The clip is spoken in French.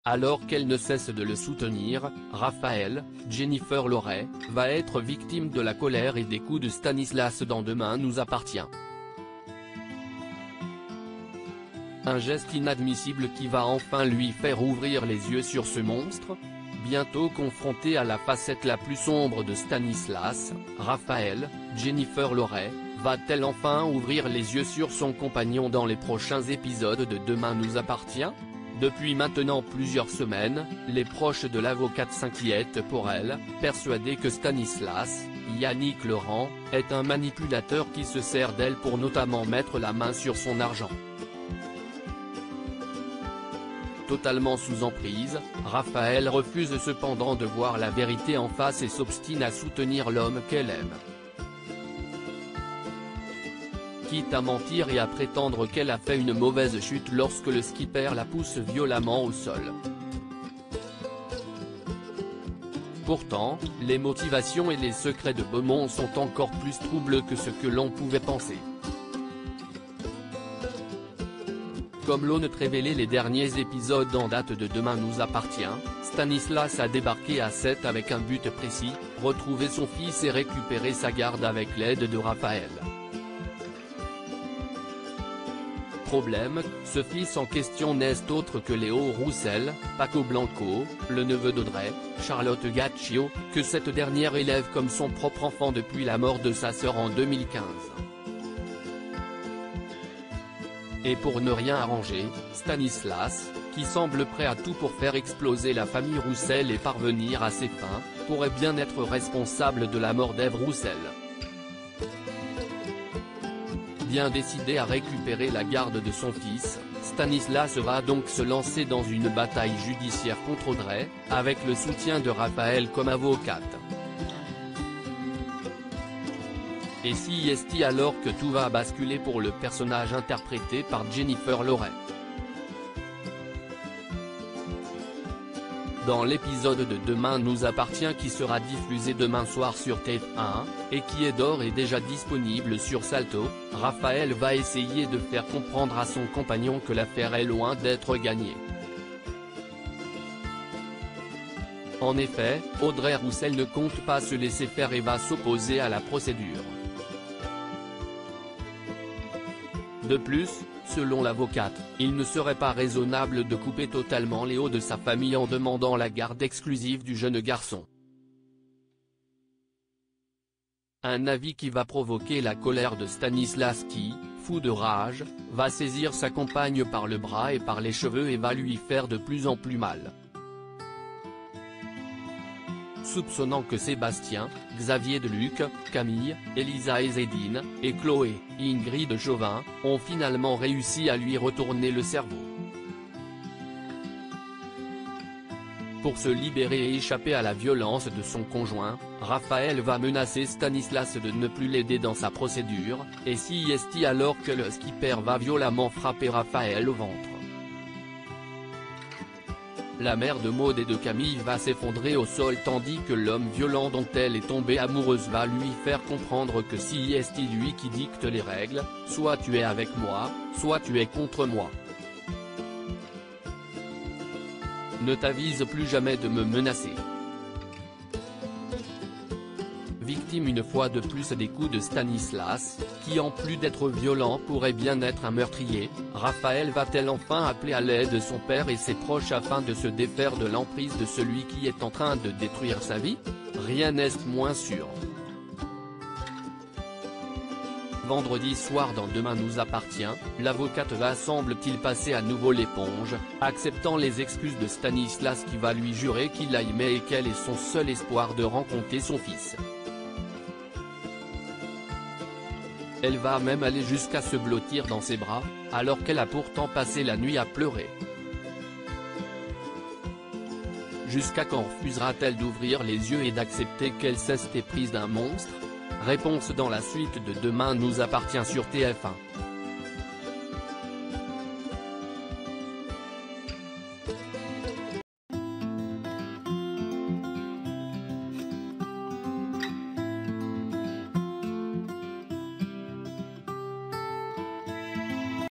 Alors qu'elle ne cesse de le soutenir, Raphaël, Jennifer Loret, va être victime de la colère et des coups de Stanislas dans Demain nous appartient. Un geste inadmissible qui va enfin lui faire ouvrir les yeux sur ce monstre. Bientôt confronté à la facette la plus sombre de Stanislas, Raphaël, Jennifer Loret, va-t-elle enfin ouvrir les yeux sur son compagnon dans les prochains épisodes de Demain nous appartient? Depuis maintenant plusieurs semaines, les proches de l'avocate s'inquiètent pour elle, persuadés que Stanislas, Yannick Laurent, est un manipulateur qui se sert d'elle pour notamment mettre la main sur son argent. Totalement sous emprise, Raphaël refuse cependant de voir la vérité en face et s'obstine à soutenir l'homme qu'elle aime. Quitte à mentir et à prétendre qu'elle a fait une mauvaise chute lorsque le skipper la pousse violemment au sol. Pourtant, les motivations et les secrets de Beaumont sont encore plus troubles que ce que l'on pouvait penser. Comme l'ont révélé les derniers épisodes en date de Demain nous appartient, Stanislas a débarqué à 7 avec un but précis, retrouver son fils et récupérer sa garde avec l'aide de Raphaël. Problème, ce fils en question n'est autre que Léo Roussel, Paco Blanco, le neveu d'Audrey, Charlotte Gaccio, que cette dernière élève comme son propre enfant depuis la mort de sa sœur en 2015. Et pour ne rien arranger, Stanislas, qui semble prêt à tout pour faire exploser la famille Roussel et parvenir à ses fins, pourrait bien être responsable de la mort d'Ève Roussel. Bien décidé à récupérer la garde de son fils, Stanislas va donc se lancer dans une bataille judiciaire contre Audrey, avec le soutien de Raphaël comme avocate. Et si est-il alors que tout va basculer pour le personnage interprété par Jennifer Loret? Dans l'épisode de Demain nous appartient qui sera diffusé demain soir sur TF1, et qui est d'ores et déjà disponible sur Salto, Raphaël va essayer de faire comprendre à son compagnon que l'affaire est loin d'être gagnée. En effet, Audrey Roussel ne compte pas se laisser faire et va s'opposer à la procédure. De plus, selon l'avocate, il ne serait pas raisonnable de couper totalement Léo de sa famille en demandant la garde exclusive du jeune garçon. Un avis qui va provoquer la colère de Stanislas qui, fou de rage, va saisir sa compagne par le bras et par les cheveux et va lui faire de plus en plus mal. Soupçonnant que Sébastien, Xavier Deluc, Camille, Elisa Ezedine, et Chloé, Ingrid Chauvin, ont finalement réussi à lui retourner le cerveau. Pour se libérer et échapper à la violence de son conjoint, Raphaël va menacer Stanislas de ne plus l'aider dans sa procédure, et si est-il alors que le skipper va violemment frapper Raphaël au ventre. La mère de Maud et de Camille va s'effondrer au sol tandis que l'homme violent dont elle est tombée amoureuse va lui faire comprendre que si est lui qui dicte les règles, soit tu es avec moi, soit tu es contre moi. Ne t'avise plus jamais de me menacer. Victime une fois de plus des coups de Stanislas, qui en plus d'être violent pourrait bien être un meurtrier, Raphaël va-t-elle enfin appeler à l'aide son père et ses proches afin de se défaire de l'emprise de celui qui est en train de détruire sa vie? Rien n'est moins sûr. Vendredi soir dans Demain nous appartient, l'avocate va semble-t-il passer à nouveau l'éponge, acceptant les excuses de Stanislas qui va lui jurer qu'il la aimait et qu'elle est son seul espoir de rencontrer son fils. Elle va même aller jusqu'à se blottir dans ses bras, alors qu'elle a pourtant passé la nuit à pleurer. Jusqu'à quand refusera-t-elle d'ouvrir les yeux et d'accepter qu'elle cesse éprise d'un monstre? Réponse dans la suite de Demain nous appartient sur TF1.